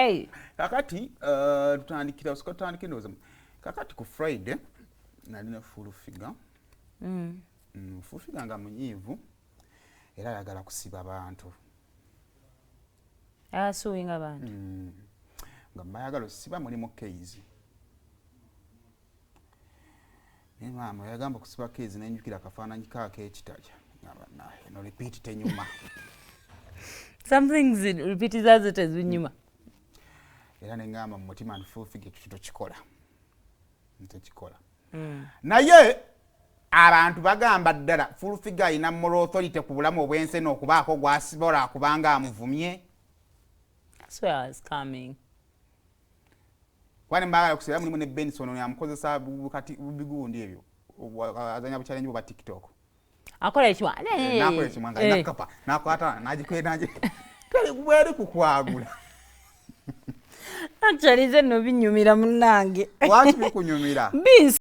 Hey. Kakati tutandikira ndowooza kakati ku Friday nalina full figure. Full figure nga munyiivu era ayagala kusiba abantu. Asuwinga abantu. Nga bayagala okusiba mulimu keys. Ne maama yagamba kusiba keys nenjukira akafaananyi k'ekitaya. No repeat tenyuma. Some things repeat is as it is winyuma. Era ne ngamba mu mutima full figure tukikola. Ntekikola. Naye abantu bagamba ddala full figure ina moral authority ku bulamu obwense n'okubaako gwasibola kubanga amuvumye. That's where I was coming. Kwani mbagala kusiba mulimu ne Benson yamukozesa bukati bigundi ebyo azanya buchallenge bwa TikTok. Akola ekiwa. Nakola ekimwanga nakapa nakwata najikwenda kale kubwere kukwagula. Actually ze no binyumira munange. Waki bikunyumira?